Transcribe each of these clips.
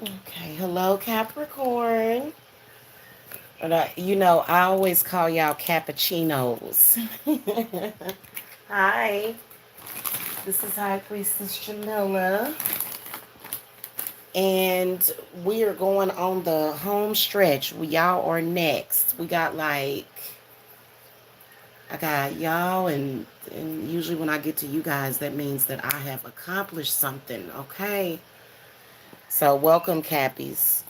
Okay, hello Capricorn. I always call y'all cappuccinos. Hi, this is High Priestess Jamila, and we are going on the home stretch. Y'all are next. I got y'all, and usually when I get to you guys, that means that I have accomplished something. Okay, so welcome, Cappies.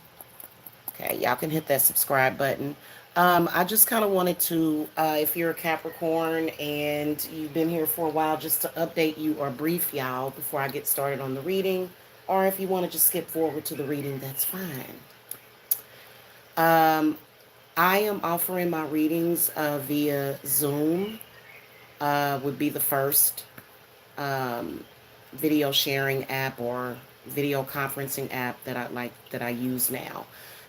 Okay, y'all can hit that subscribe button. I just kind of wanted to, if you're a Capricorn and you've been here for a while, just to update you or brief y'all before I get started on the reading. Or if you want to just skip forward to the reading, that's fine. Um, I am offering my readings via Zoom. Would be the first um, video sharing app or video conferencing app that I use now.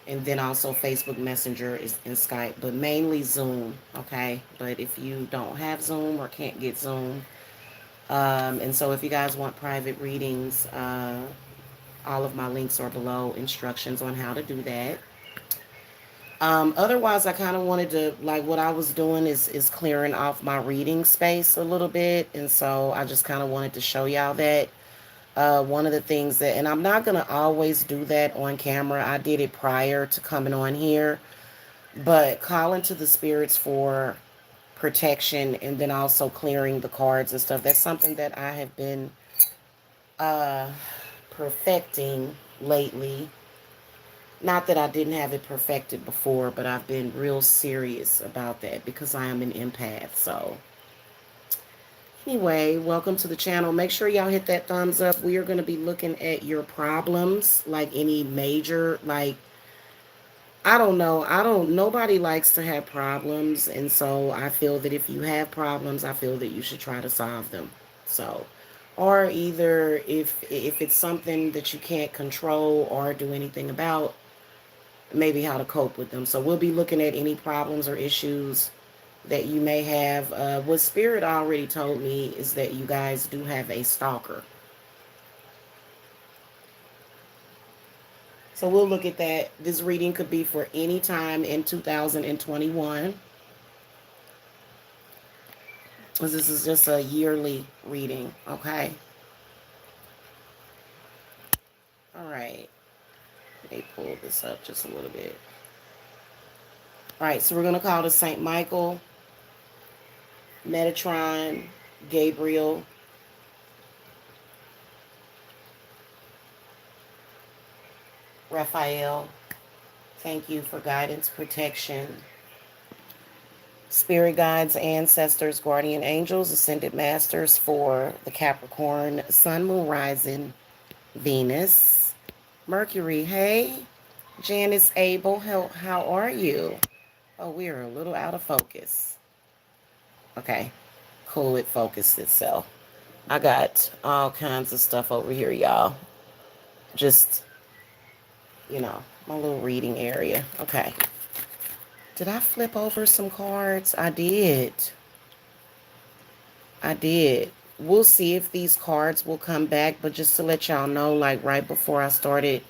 And then also Facebook Messenger is and Skype, but mainly Zoom, okay? But if you don't have Zoom or can't get Zoom, and so if you guys want private readings, all of my links are below, instructions on how to do that. Otherwise, I kind of wanted to, like, what I was doing is clearing off my reading space a little bit, and so I just kind of wanted to show y'all that. One of the things that, and I'm not going to always do that on camera. I did it prior to coming on here, but calling to the spirits for protection and then also clearing the cards and stuff. That's something that I have been uh, perfecting lately. Not that I didn't have it perfected before, but I've been real serious about that because I am an empath. So anyway, welcome to the channel. Make sure y'all hit that thumbs up. We are going to be looking at your problems, like any major, like, I don't know. Nobody likes to have problems. And so I feel that if you have problems, I feel that you should try to solve them. So, or either if it's something that you can't control or do anything about, maybe how to cope with them. So we'll be looking at any problems or issues that you may have. What Spirit already told me is that you guys do have a stalker. So we'll look at that. This reading could be for any time in 2021. This is just a yearly reading, okay? All right. Let me pull this up just a little bit. All right, so we're going to call this Saint Michael, Metatron, Gabriel, Raphael. Thank you for guidance, protection, spirit guides, ancestors, guardian angels, ascended masters for the Capricorn, Sun, Moon, Rising, Venus, Mercury. Hey, Janice Abel, how are you? Oh, we are a little out of focus. Okay, cool, it focused itself. I got all kinds of stuff over here, y'all. Just, my little reading area. Okay. Did I flip over some cards? I did. I did. We'll see if these cards will come back, but just to let y'all know, like right before I started,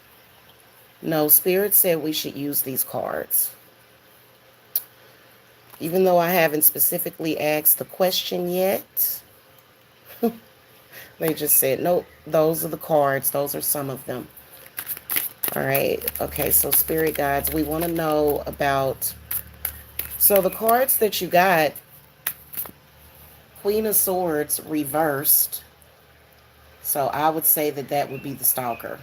no, Spirit said we should use these cards. Even though I haven't specifically asked the question yet, they just said, nope, those are the cards. Those are some of them. All right. Okay, so Spirit Guides, we want to know about, so the cards that you got, Queen of Swords reversed. So I would say that that would be the stalker.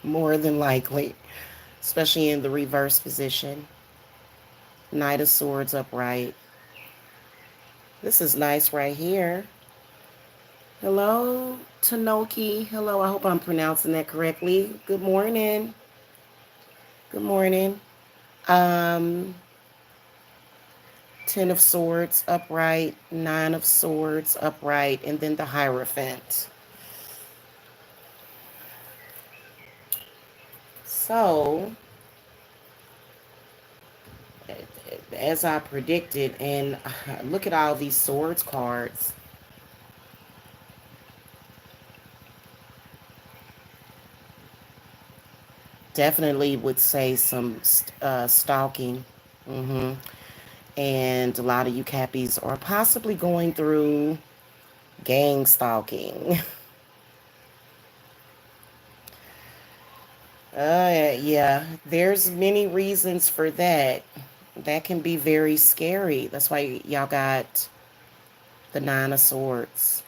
More than likely. Especially in the reverse position. Knight of Swords upright. This is nice right here. Hello, Tanoki. Hello, I hope I'm pronouncing that correctly. Good morning. Good morning. Um, Ten of Swords upright. Nine of Swords upright. And then the Hierophant. So, as I predicted, and look at all these swords cards. definitely would say some stalking. hmm And a lot of you Cappies are possibly going through gang stalking. Yeah, there's many reasons for that. That can be very scary. That's why y'all got the Nine of Swords.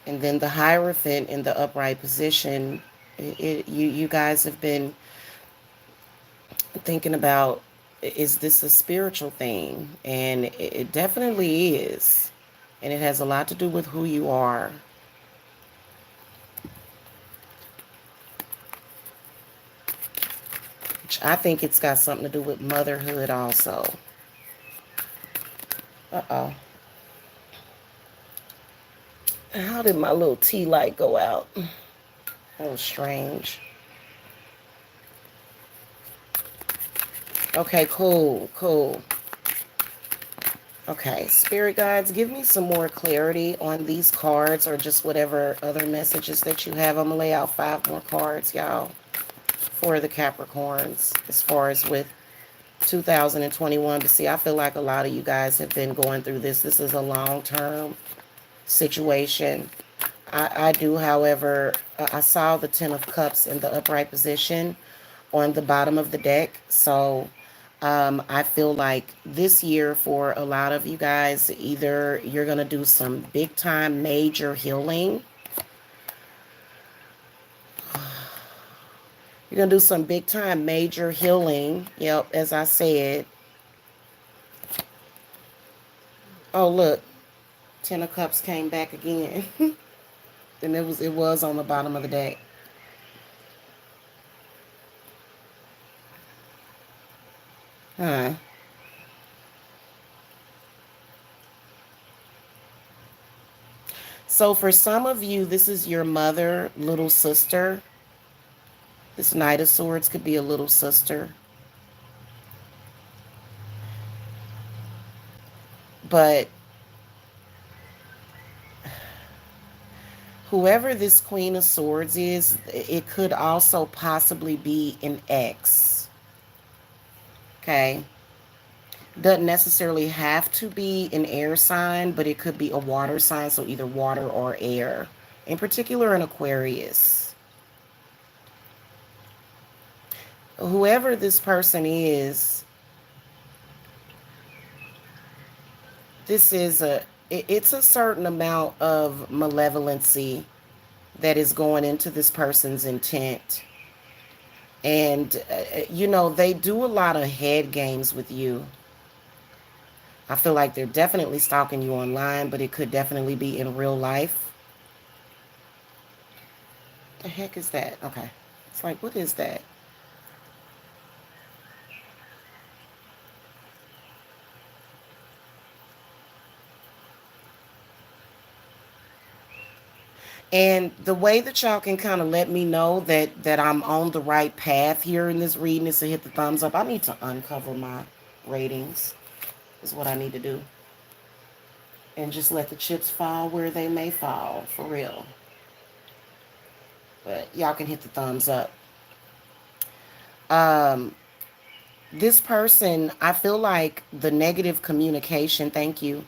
And then the Hierophant in the upright position. You guys have been thinking about, is this a spiritual thing? And it definitely is. And it has a lot to do with who you are. Which I think it's got something to do with motherhood also. Uh-oh. How did my little tea light go out? That was strange. Okay, cool, cool. Okay, spirit guides, give me some more clarity on these cards or just whatever other messages that you have. I'm going to lay out 5 more cards, y'all, for the Capricorns as far as with 2021. But see, I feel like a lot of you guys have been going through this. This is a long-term situation. I do, however, I saw the Ten of Cups in the upright position on the bottom of the deck. So I feel like this year for a lot of you guys, either you're going to do some big time major healing. You're going to do some big time major healing. Yep, as I said. Oh, look. Ten of Cups came back again. And it was on the bottom of the deck. Huh. So for some of you, this is your mother, little sister. This Knight of Swords could be a little sister. But whoever this Queen of Swords is, it could also possibly be an ex. Okay? Doesn't necessarily have to be an air sign, but it could be a water sign, so either water or air. In particular, an Aquarius. Whoever this person is, this is it's a certain amount of malevolency that is going into this person's intent. And, they do a lot of head games with you. I feel like they're definitely stalking you online, but it could definitely be in real life. The heck is that? Okay. It's like, what is that? And the way that y'all can kind of let me know that I'm on the right path here in this reading is to hit the thumbs up. I need to uncover my ratings is what I need to do. And just let the chips fall where they may fall, for real. But y'all can hit the thumbs up. Um, this person, I feel like the negative communication, thank you.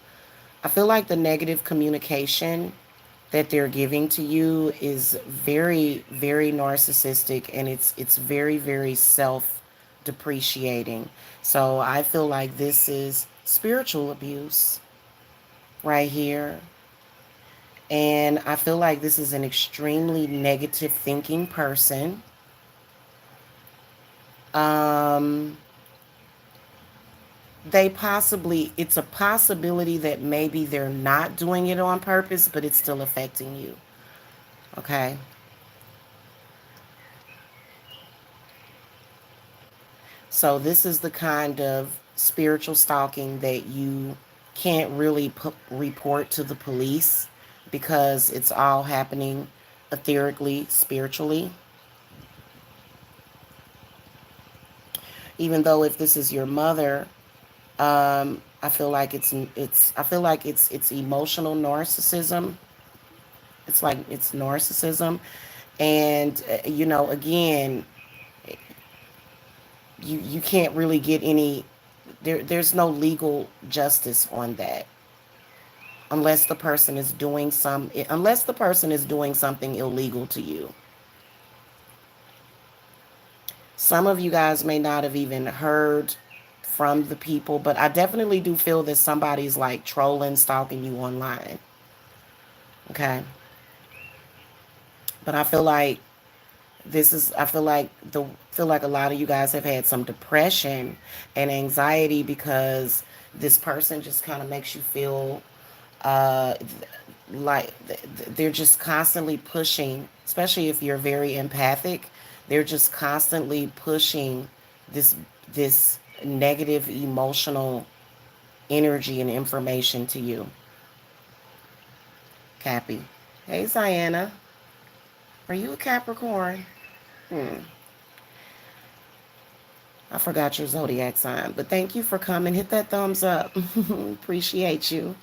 I feel like the negative communication that they're giving to you is very, very narcissistic, and it's very, very self-depreciating. So I feel like this is spiritual abuse right here. And I feel like this is an extremely negative thinking person. Um, it's a possibility that maybe they're not doing it on purpose, but it's still affecting you. Okay. So this is the kind of spiritual stalking that you can't really report to the police because it's all happening etherically, spiritually. Even though if this is your mother, I feel like it's emotional narcissism. it's narcissism. And again, you can't really get any, there's no legal justice on that unless the person is doing something illegal to you. Some of you guys may not have even heard from the people, but I definitely do feel that somebody's like trolling, stalking you online. Okay. But I feel like a lot of you guys have had some depression and anxiety because this person just kind of makes you feel uh like they're just constantly pushing, especially if you're very empathic. They're just constantly pushing this this negative emotional energy and information to you. Cappy. Hey, Ziana. Are you a Capricorn? Hmm. I forgot your zodiac sign, but thank you for coming. Hit that thumbs up. Appreciate you.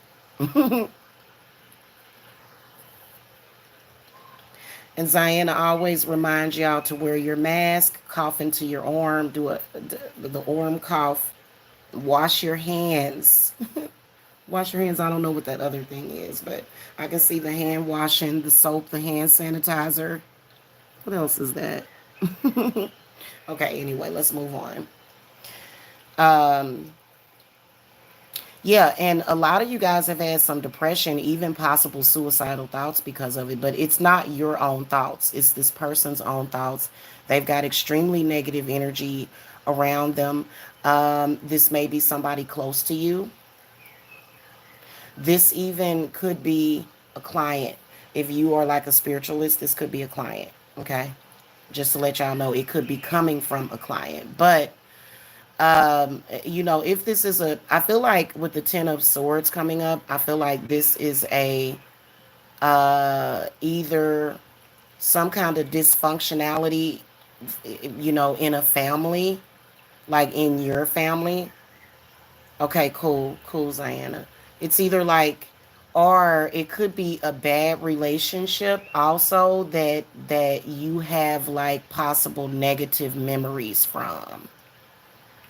And Ziana always reminds y'all to wear your mask, cough into your arm, do the arm cough, wash your hands. Wash your hands. I don't know what that other thing is, but I can see the hand washing, the soap, the hand sanitizer. What else is that? Okay, anyway, let's move on. Um, yeah, and a lot of you guys have had some depression, even possible suicidal thoughts because of it, but it's not your own thoughts. It's this person's own thoughts. They've got extremely negative energy around them. This may be somebody close to you. This even could be a client. If you are like a spiritualist, this could be a client. Okay. Just to let y'all know, it could be coming from a client. But, if this is I feel like with the 10 of swords coming up, I feel like this is either some kind of dysfunctionality, in a family, like in your family. Okay, cool, cool, Ziana. It's either like, or it could be a bad relationship also that you have like possible negative memories from.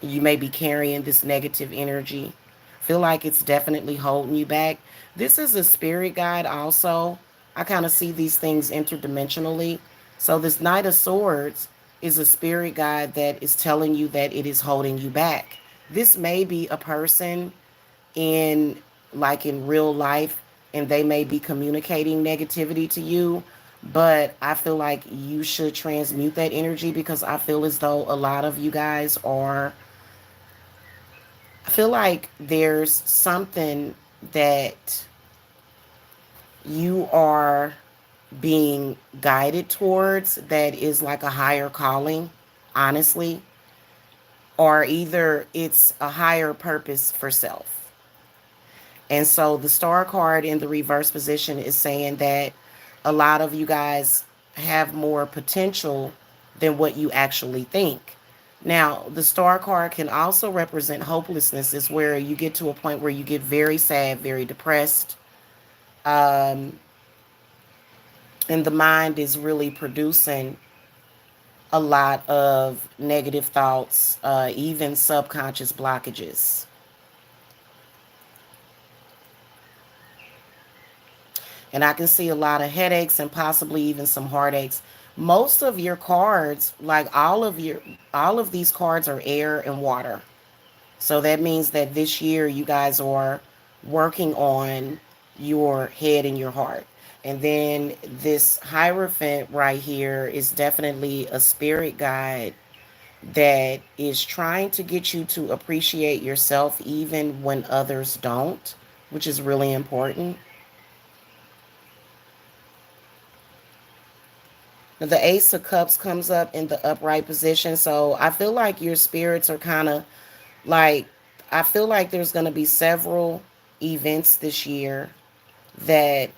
You may be carrying this negative energy. Feel like it's definitely holding you back. This is a spirit guide also. I kind of see these things interdimensionally. So this Knight of Swords is a spirit guide that is telling you that it is holding you back. This may be a person in in real life, and they may be communicating negativity to you, but I feel like you should transmute that energy because I feel as though a lot of you guys are, I feel like there's something that you are being guided towards that is like a higher calling, honestly, or either it's a higher purpose for self. And so the star card in the reverse position is saying that a lot of you guys have more potential than what you actually think. Now, the star card can also represent hopelessness, is where you get to a point where you get very sad, very depressed, um, and the mind is really producing a lot of negative thoughts, even subconscious blockages. And I can see a lot of headaches and possibly even some heartaches. Most of your cards, like all of these cards are air and water. So that means that this year you guys are working on your head and your heart. And then this Hierophant right here is definitely a spirit guide that is trying to get you to appreciate yourself even when others don't, which is really important. The Ace of Cups comes up in the upright position. So I feel like your spirits are kind of like, I feel like there's going to be several events this year that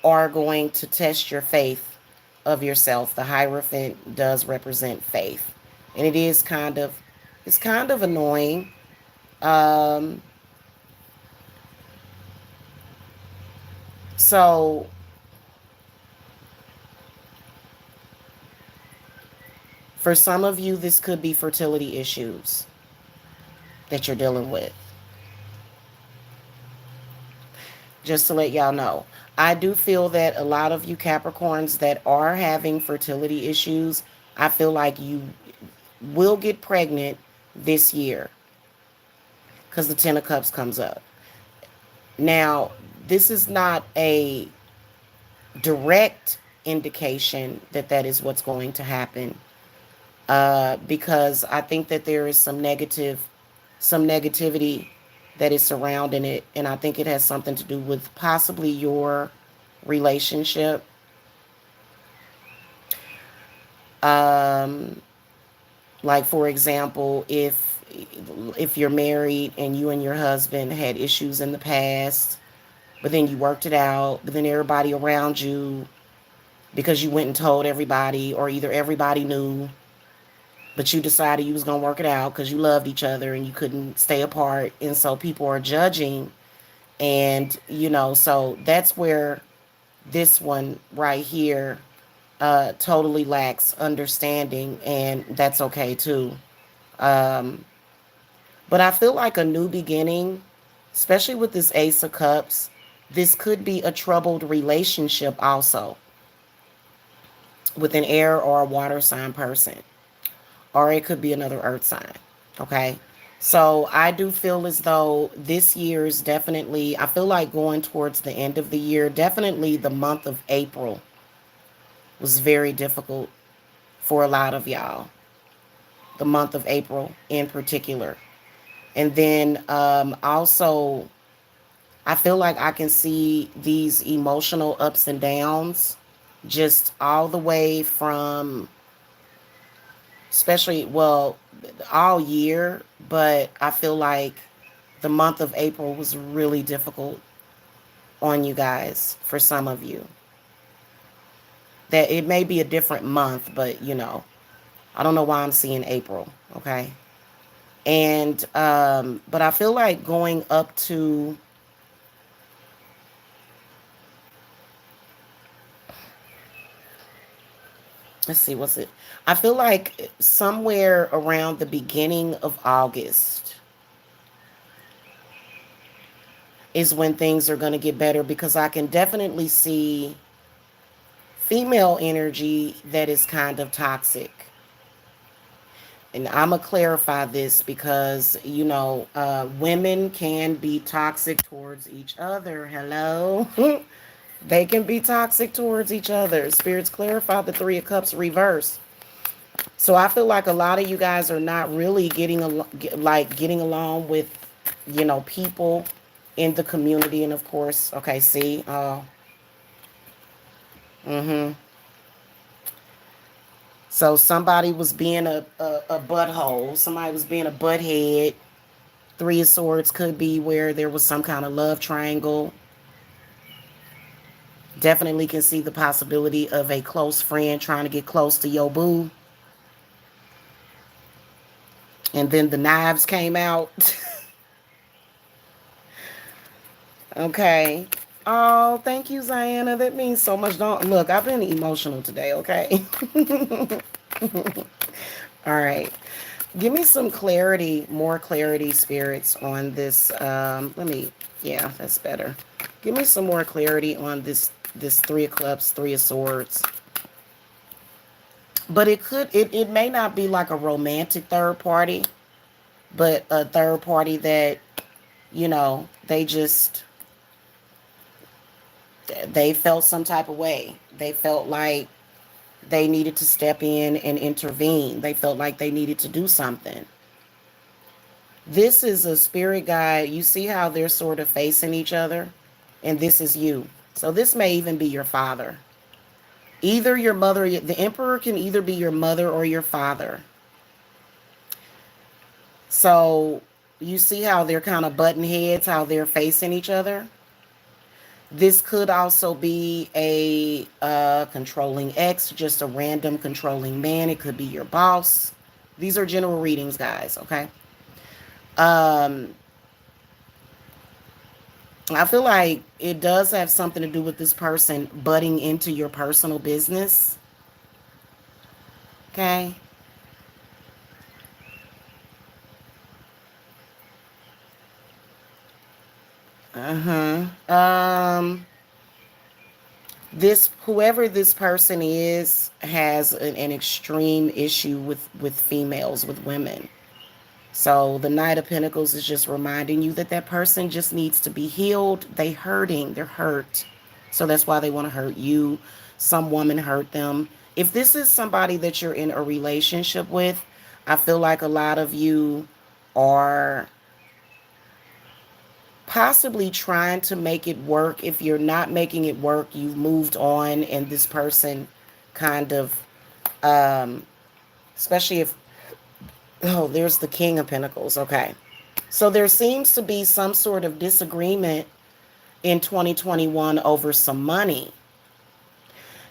are going to test your faith of yourself. The Hierophant does represent faith. And it's kind of annoying. Um, so For some of you, this could be fertility issues that you're dealing with. Just to let y'all know. I do feel that a lot of you Capricorns that are having fertility issues, I feel like you will get pregnant this year because the Ten of Cups comes up. Now, this is not a direct indication that that is what's going to happen, because I think that there is some negativity that is surrounding it, and I think it has something to do with possibly your relationship. Um, like for example, if you're married and you and your husband had issues in the past, but then you worked it out, but then everybody around you, because you went and told everybody, or either everybody knew, but you decided you was going to work it out because you loved each other and you couldn't stay apart, and so people are judging, and so that's where this one right here totally lacks understanding, and that's okay too. um but I feel like a new beginning, especially with this Ace of Cups, this could be a troubled relationship also, with an air or a water sign person, or it could be another earth sign. Okay. So I do feel as though this year is definitely, I feel like going towards the end of the year, definitely the month of April was very difficult for a lot of y'all. The month of April in particular. And then also, I feel like I can see these emotional ups and downs just all the way from, especially, well, all year, but I feel like the month of April was really difficult on you guys, for some of you. That it may be a different month, but I don't know why I'm seeing April, okay? And but I feel like going up to, let's see, what's it? I feel like somewhere around the beginning of August is when things are going to get better, because I can definitely see female energy that is kind of toxic. And I'm going to clarify this because, women can be toxic towards each other. Hello? They can be toxic towards each other. Spirits clarify the Three of Cups reverse. So I feel like a lot of you guys are not really getting along with, people in the community. And of course, okay, see, mm-hmm. So somebody was being a butthole. Somebody was being a butthead. Three of Swords could be where there was some kind of love triangle. Definitely can see the possibility of a close friend trying to get close to your boo. And then the knives came out. Okay. Oh, thank you, Ziana. That means so much. Don't look, I've been emotional today, okay? All right. Give me some clarity, more clarity, spirits, on this. Yeah, that's better. Give me some more clarity on this Three of Cups, Three of Swords. But it may not be like a romantic third party, but a third party that, they just, they felt some type of way. They felt like they needed to step in and intervene. They felt like they needed to do something. This is a spirit guide. You see how they're sort of facing each other? And this is you. So this may even be your father. Either your mother, the Emperor can either be your mother or your father. So you see how they're kind of butting heads, how they're facing each other? This could also be a controlling ex, just a random controlling man. It could be your boss. These are general readings, guys, okay? I feel like it does have something to do with this person butting into your personal business. Okay? Uh-huh. This whoever this person is has an extreme issue with females, with women. So the Knight of Pentacles is just reminding you that that person just needs to be healed. They're hurt. So that's why they want to hurt you. Some woman hurt them. If this is somebody that you're in a relationship with, I feel like a lot of you are possibly trying to make it work. If you're not making it work, you've moved on, and this person kind of, um, especially if, oh, there's the King of Pentacles. Okay. So there seems to be some sort of disagreement in 2021 over some money.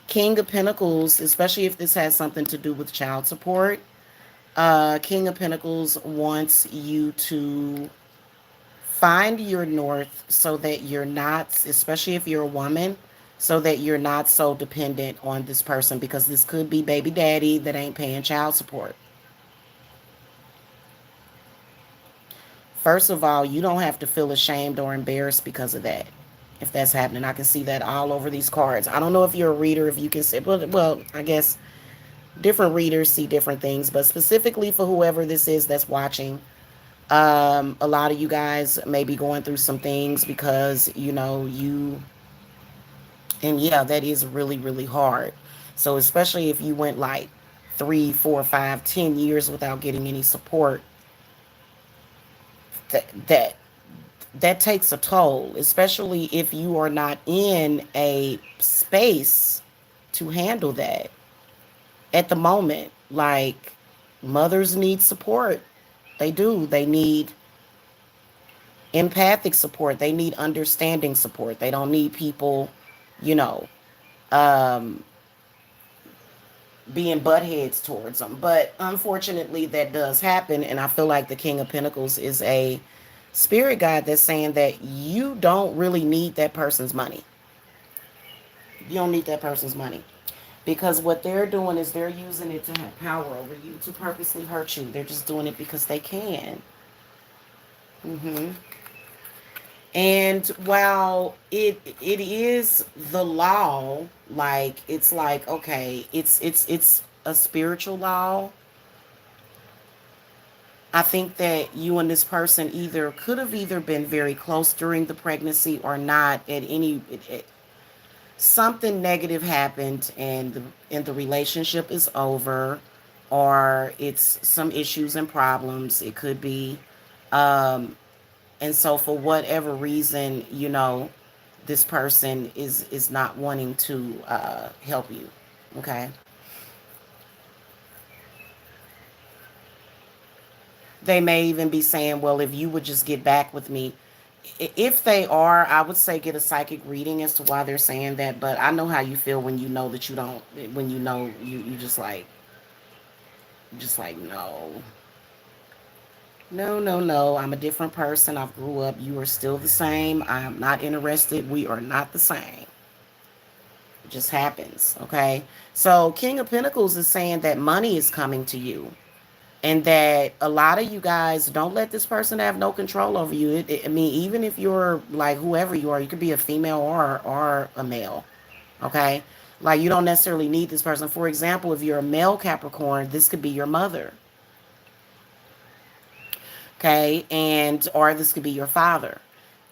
King of Pentacles, especially if this has something to do with child support, King of Pentacles wants you to find your north so that you're not, especially if you're a woman, so that you're not so dependent on this person, because this could be baby daddy that ain't paying child support. First of all, you don't have to feel ashamed or embarrassed because of that. If that's happening, I can see that all over these cards. I don't know if you're a reader, if you can see, well, I guess different readers see different things, but specifically for whoever this is that's watching, a lot of you guys may be going through some things because, and yeah, that is really, really hard. So, especially if you went like 3, 4, 5, 10 years without getting any support, that, that that takes a toll, especially if you are not in a space to handle that at the moment. Like, mothers need support. They do. They need empathic support. They need understanding support. They don't need people, you know, um, being butt heads towards them. But unfortunately, that does happen. And I feel like the King of Pentacles is a spirit guide that's saying that you don't really need that person's money. You don't need that person's money. Because what they're doing is they're using it to have power over you, to purposely hurt you. They're just doing it because they can. Hmm. And while it is the law, like, it's like, okay, it's a spiritual law. I think that you and this person either could have either been very close during the pregnancy or not at any something negative happened, and the relationship is over, or it's some issues and problems. It could be, um and so for whatever reason, this person is not wanting to help you. Okay. They may even be saying, well, if you would just get back with me. If they are, I would say get a psychic reading as to why they're saying that. But I know how you feel when you know that you don't, when you know you just like, no, no, no, no. I'm a different person. I've grew up. You are still the same. I am not interested. We are not the same. It just happens. Okay. So King of Pentacles is saying that money is coming to you, and that a lot of you guys don't let this person have no control over you. I mean, even if you're like whoever you are, you could be a female or a male. Okay. Like, you don't necessarily need this person. For example, if you're a male Capricorn, this could be your mother. Okay. And, or this could be your father.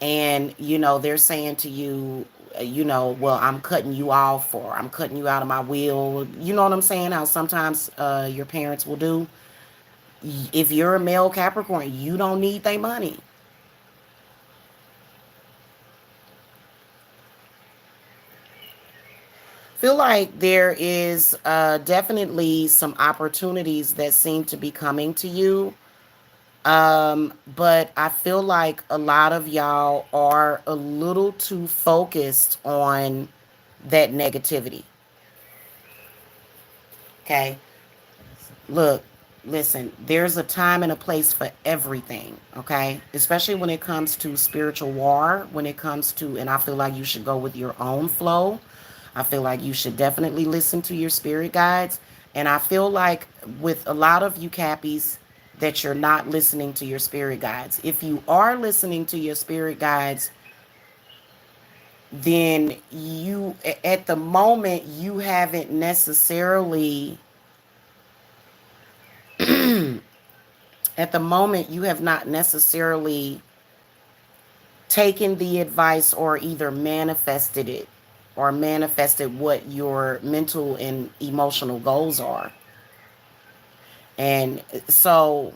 And, they're saying to you, well, I'm cutting you off, or I'm cutting you out of my will. You know what I'm saying? How sometimes your parents will do. If you're a male Capricorn, you don't need their money. Feel like there is definitely some opportunities that seem to be coming to you. But I feel like a lot of y'all are a little too focused on that negativity. Okay. Look, listen, there's a time and a place for everything. Okay. Especially when it comes to spiritual war, when it comes to, and I feel like you should go with your own flow. I feel like you should definitely listen to your spirit guides. And I feel like with a lot of you Cappies, that you're not listening to your spirit guides. If you are listening to your spirit guides, then you, at the moment, you haven't necessarily, at the moment, you have not necessarily taken the advice or either manifested it or manifested what your mental and emotional goals are. And so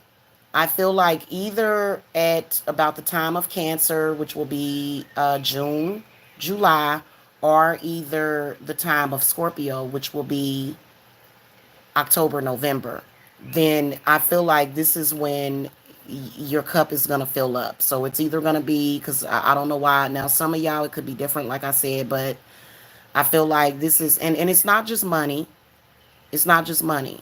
I feel like either at about the time of Cancer, which will be June, July, or either the time of Scorpio, which will be October, November, then I feel like this is when your cup is going to fill up. So it's either going to be, because I don't know why. Now, some of y'all, it could be different, like I said, but I feel like this is, and it's not just money. It's not just money.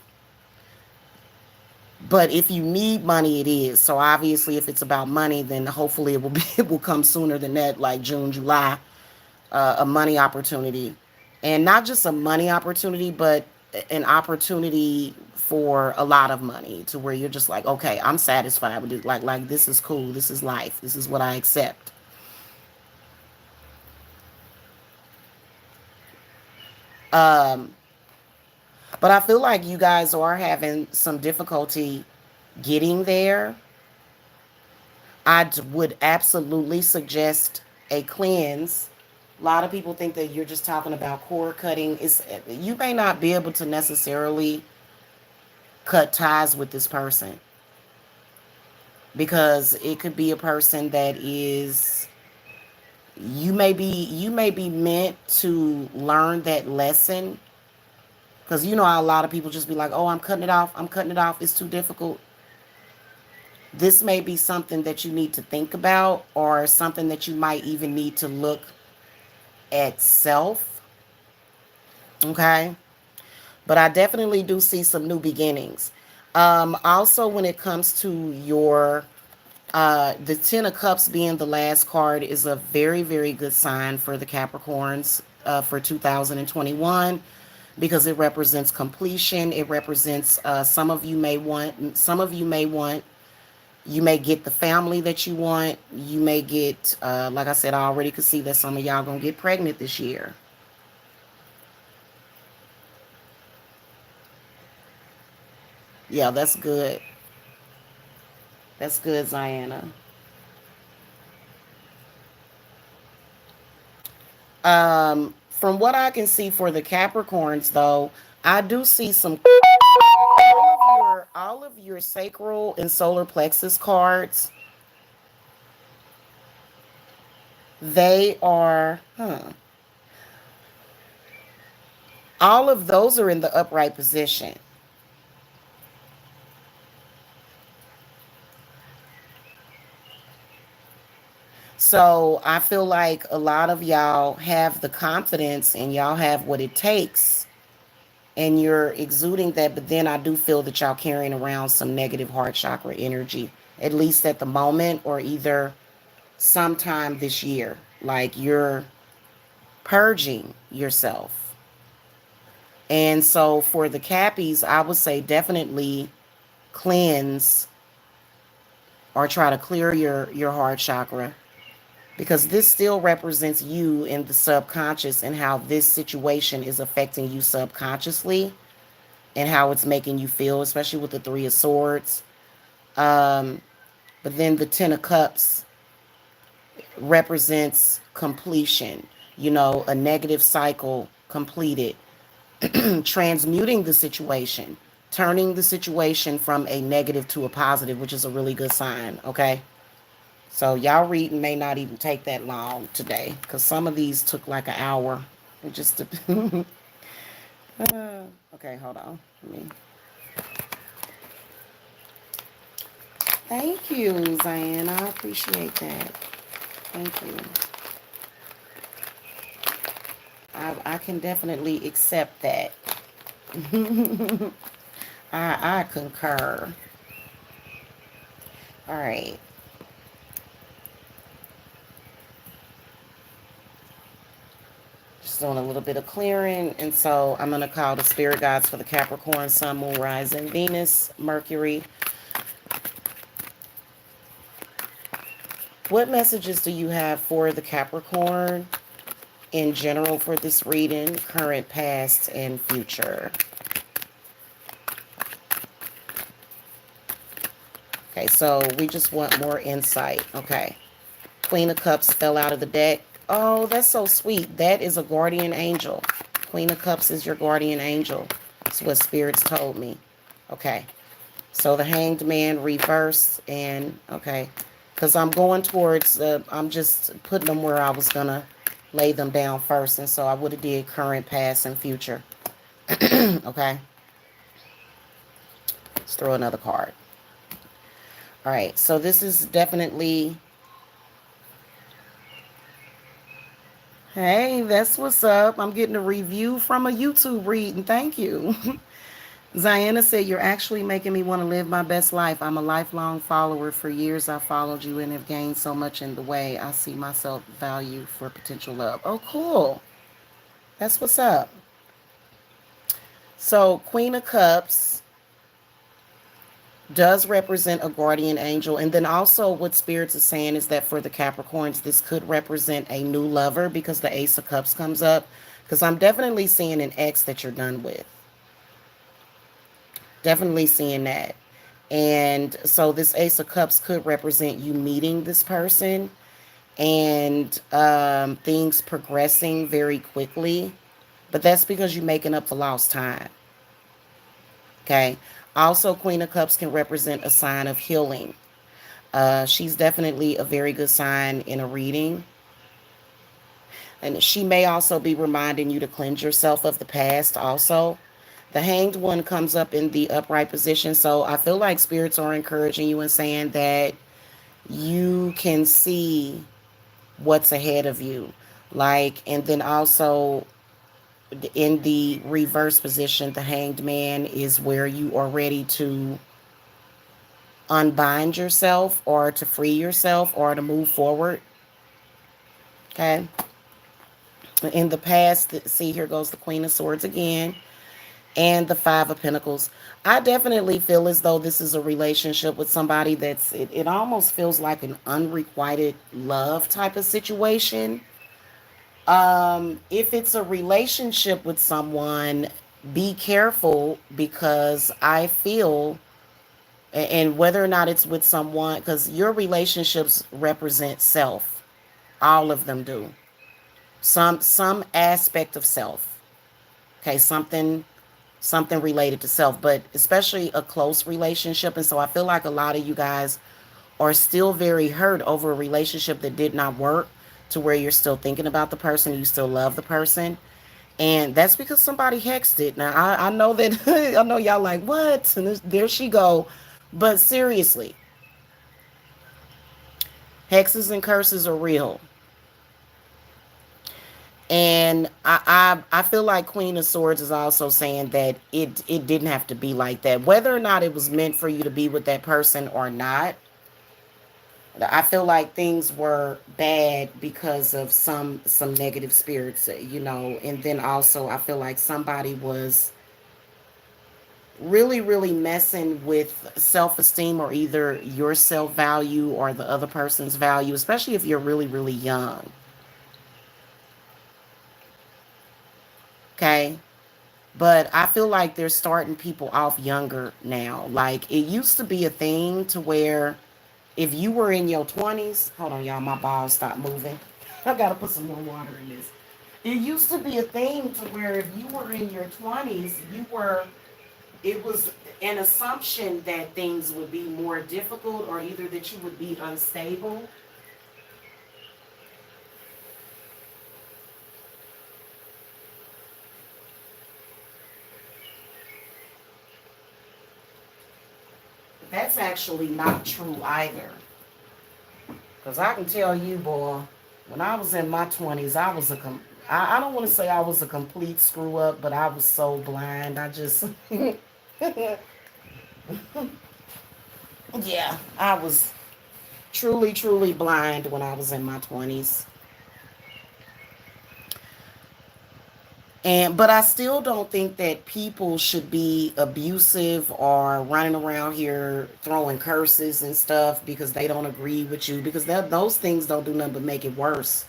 But if you need money, it is. So obviously, if it's about money, then hopefully it will be, it will come sooner than that, like June, July, a money opportunity, and not just a money opportunity, but an opportunity for a lot of money, to where you're just like, okay, I'm satisfied with it. Like this is cool. This is life. This is what I accept. Um, but I feel like you guys are having some difficulty getting there. Would absolutely suggest a cleanse. A lot of people think that you're just talking about cord cutting. You may not be able to necessarily cut ties with this person, because it could be a person that is, you may be meant to learn that lesson, because you know how a lot of people just be like, oh, I'm cutting it off, I'm cutting it off, it's too difficult. This may be something that you need to think about, or something that you might even need to look at self. Okay. But I definitely do see some new beginnings. Also, when it comes to your, the Ten of Cups being the last card is a very, very good sign for the Capricorns for 2021, because it represents completion. It represents, you may get the family that you want. You may get, like I said, I already could see that some of y'all gonna get pregnant this year. Yeah, that's good. That's good, Ziana. From what I can see for the Capricorns, though, I do see some, all of your sacral and solar plexus cards. They are, all of those are in the upright position. So I feel like a lot of y'all have the confidence and y'all have what it takes, and you're exuding that. But then I do feel that y'all carrying around some negative heart chakra energy, at least at the moment, or either sometime this year. Like you're purging yourself. And so for the Cappies, I would say definitely cleanse or try to clear your heart chakra, because this still represents you in the subconscious, and how this situation is affecting you subconsciously, and how it's making you feel, especially with the Three of Swords. Um, but then the Ten of Cups represents completion, a negative cycle completed, transmuting the situation, turning the situation from a negative to a positive, which is a really good sign. Okay. So y'all reading may not even take that long today, because some of these took like an hour. It just okay, hold on. Thank you, Ziana. I appreciate that. Thank you. I can definitely accept that. I concur. All right. Just doing a little bit of clearing. And so I'm going to call the spirit guides for the Capricorn, Sun, Moon, Rising, Venus, Mercury. What messages do you have for the Capricorn? in general for this reading, current, past, and future. Okay, so we just want more insight. Okay. Queen of Cups fell out of the deck. Oh, that's so sweet. That is a guardian angel. Queen of Cups is your guardian angel. That's what spirits told me. Okay. So the Hanged Man reverse and okay. Because I'm going towards, I'm just putting them where I was going to lay them down first. And so I would have did current, past, and future. Okay. Let's throw another card. All right. So this is definitely... Hey, that's what's up. I'm getting a review from a YouTube reading. Thank you. Ziana said, you're actually making me want to live my best life. I'm a lifelong follower. For years, I followed you and have gained so much in the way. I see myself value for potential love. Oh, cool. That's what's up. So, Queen of Cups does represent a guardian angel. And then also what Spirits is saying is that for the Capricorns, this could represent a new lover because the Ace of Cups comes up. Because I'm definitely seeing an ex that you're done with. Definitely seeing that. And so this Ace of Cups could represent you meeting this person and things progressing very quickly. But that's because you're making up for lost time. Okay. Also, Queen of Cups can represent a sign of healing. She's definitely a very good sign in a reading. And she may also be reminding you to cleanse yourself of the past also. The Hanged One comes up in the upright position. So I feel like spirits are encouraging you and saying that you can see what's ahead of you. Like, and then also in the reverse position, the Hanged Man is where you are ready to unbind yourself or to free yourself or to move forward. Okay. In the past, see, here goes the Queen of Swords again. And the Five of Pentacles. I definitely feel as though this is a relationship with somebody that's, it almost feels like an unrequited love type of situation. If it's a relationship with someone, be careful because I feel, and whether or not it's with someone, because your relationships represent self. All of them do. Some aspect of self. Okay, something related to self, but especially a close relationship. And so I feel like a lot of you guys are still very hurt over a relationship that did not work, to where you're still thinking about the person, you still love the person. And that's because somebody hexed it. Now, I know that, I know y'all like, what? And there she go. But seriously, hexes and curses are real. And I feel like Queen of Swords is also saying that it didn't have to be like that. Whether or not it was meant for you to be with that person or not, I feel like things were bad because of some negative spirits, you know. And then also I feel like somebody was really, really messing with self-esteem, or either your self-value or the other person's value, especially if you're really, really young. Okay. But I feel like they're starting people off younger now. Like, it used to be a thing to where if you were in your 20s, hold on, y'all, my balls stopped moving. I gotta put some more water in this. It used to be a thing to where if you were in your 20s, it was an assumption that things would be more difficult, or either that you would be unstable. That's actually not true either. Because I can tell you, boy, when I was in my 20s, I was I don't want to say I was a complete screw up, but I was so blind. I just, yeah, I was truly, truly blind when I was in my 20s. But I still don't think that people should be abusive or running around here throwing curses and stuff because they don't agree with you, because those things don't do nothing but make it worse.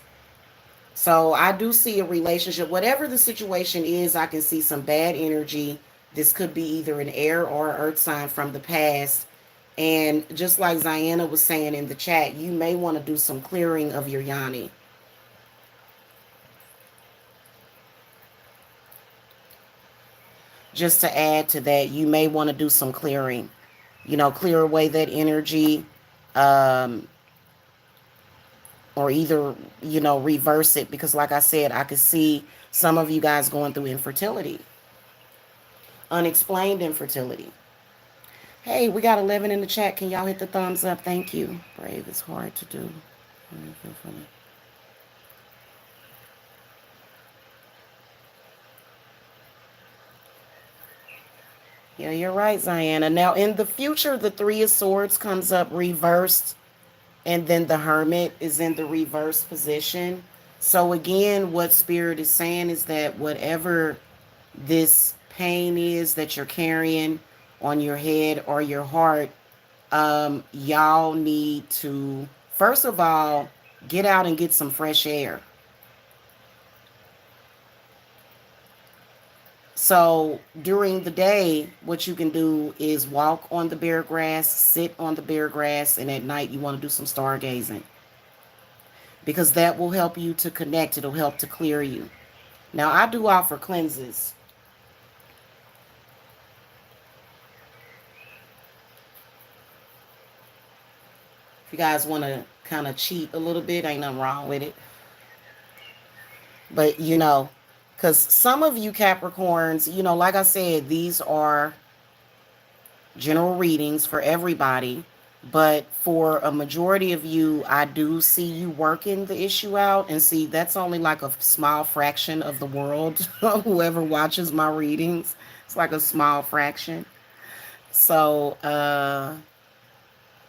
So I do see a relationship. Whatever the situation is, I can see some bad energy. This could be either an air or earth sign from the past. And just like Ziana was saying in the chat, you may want to do some clearing of your yoni. Just to add to that, you may want to do some clearing. Clear away that energy, um, or either, reverse it. Because, like I said, I could see some of you guys going through infertility, unexplained infertility. Hey, we got 11 in the chat. Can y'all hit the thumbs up? Thank you. Brave is hard to do. Yeah, you're right, Ziana. Now, in the future, the Three of Swords comes up reversed, and then the Hermit is in the reverse position. So, again, what Spirit is saying is that whatever this pain is that you're carrying on your head or your heart, y'all need to, first of all, get out and get some fresh air. So during the day, what you can do is walk on the bare grass, sit on the bare grass, and at night you want to do some stargazing, because that will help you to connect. It'll help to clear you. Now, I do offer cleanses. If you guys want to kind of cheat a little bit, ain't nothing wrong with it. But, because some of you Capricorns, like I said, these are general readings for everybody. But for a majority of you, I do see you working the issue out. And see, that's only like a small fraction of the world. Whoever watches my readings, it's like a small fraction. So,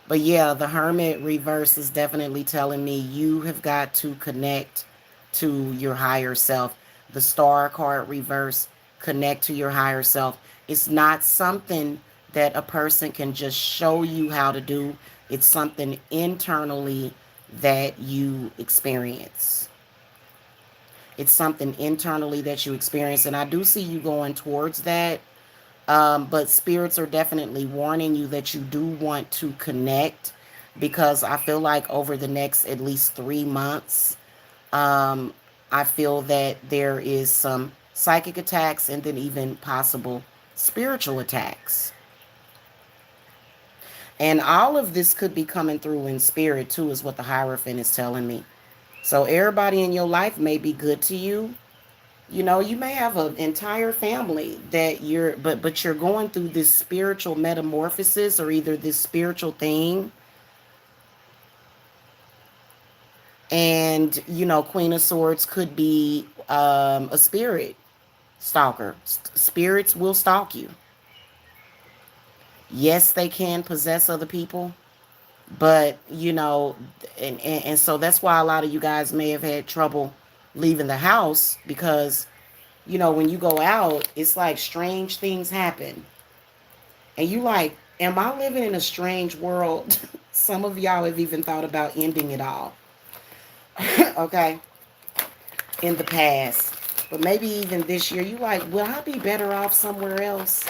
but yeah, the Hermit reverse is definitely telling me you have got to connect to your higher self. The Star card reverse, connect to your higher self. It's not something that a person can just show you how to do. It's something internally that you experience. It's something internally that you experience. And I do see you going towards that. But spirits are definitely warning you that you do want to connect, because I feel like over the next at least 3 months, I feel that there is some psychic attacks and then even possible spiritual attacks. And all of this could be coming through in spirit too, is what the Hierophant is telling me. So everybody in your life may be good to you. You may have an entire family that but you're going through this spiritual metamorphosis, or either this spiritual thing. And, Queen of Swords could be a spirit stalker. Spirits will stalk you. Yes, they can possess other people. But, and so that's why a lot of you guys may have had trouble leaving the house, because when you go out, it's like strange things happen. And you like, am I living in a strange world? Some of y'all have even thought about ending it all. Okay? In the past. But maybe even this year, you like, will I be better off somewhere else?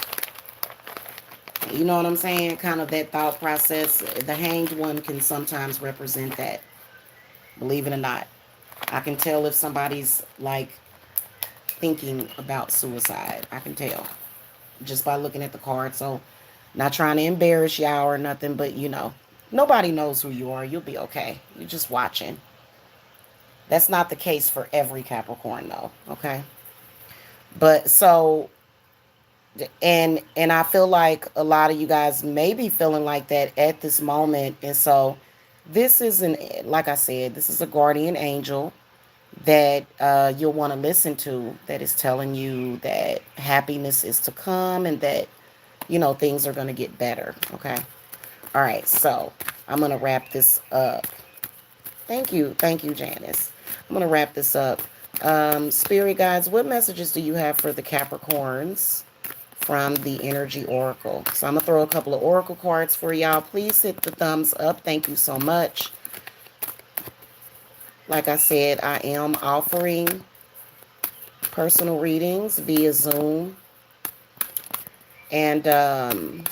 You know what I'm saying? Kind of that thought process. The Hanged One can sometimes represent that. Believe it or not. I can tell if somebody's like thinking about suicide. I can tell just by looking at the card. So, not trying to embarrass y'all or nothing, but nobody knows who you are. You'll be okay. You're just watching. That's not the case for every Capricorn though, okay? But so, and I feel like a lot of you guys may be feeling like that at this moment. And so this is like I said, this is a guardian angel that you'll want to listen to, that is telling you that happiness is to come, and that things are going to get better. Okay. All right. So I'm going to wrap this up. Thank you, Janice. I'm going to wrap this up. Spirit guides, what messages do you have for the Capricorns from the Energy Oracle? So I'm going to throw a couple of Oracle cards for y'all. Please hit the thumbs up. Thank you so much. Like I said, I am offering personal readings via Zoom, and I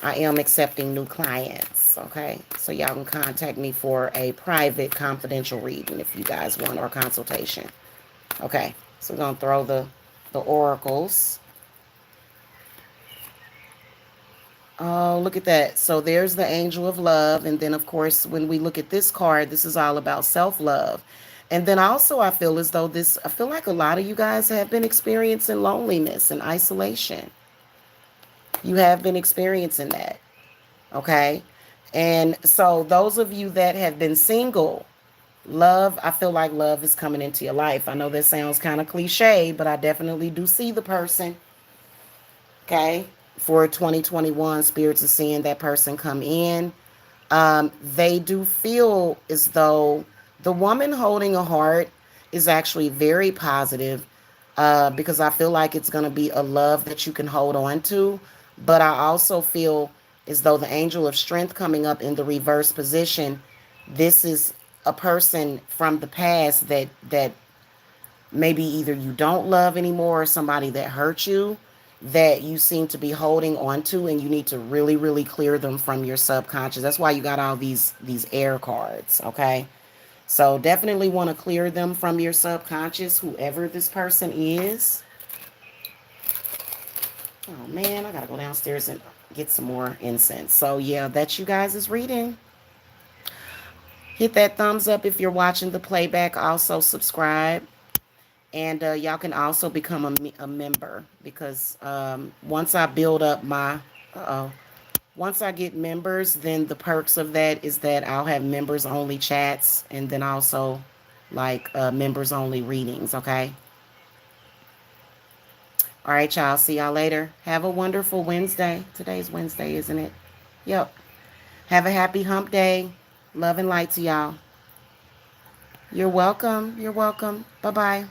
am accepting new clients. Okay, so y'all can contact me for a private, confidential reading if you guys want, or consultation. Okay, so we're gonna throw the oracles. Oh, look at that. So there's the angel of love. And then, of course, when we look at this card, this is all about self love. And then also, I feel like a lot of you guys have been experiencing loneliness and isolation. You have been experiencing that. Okay. And so, those of you that have been single, love, I feel like love is coming into your life. I know that sounds kind of cliche, but I definitely do see the person. Okay. For 2021, spirits are seeing that person come in. They do feel as though the woman holding a heart is actually very positive, because I feel like it's going to be a love that you can hold on to. But I also feel as though the angel of strength coming up in the reverse position, this is a person from the past that maybe either you don't love anymore, or somebody that hurt you, that you seem to be holding on to, and you need to really, really clear them from your subconscious. That's why you got all these air cards. Okay, so definitely want to clear them from your subconscious, whoever this person is. Oh man, I gotta go downstairs and get some more incense. So yeah, that's you guys' reading. Hit that thumbs up if you're watching the playback. Also subscribe. And y'all can also become a member, because once I build up my, once I get members, then the perks of that is that I'll have members only chats, and then also like members only readings. Okay. All right, y'all. See y'all later. Have a wonderful Wednesday. Today's Wednesday, isn't it? Yep. Have a happy hump day. Love and light to y'all. You're welcome. You're welcome. Bye bye.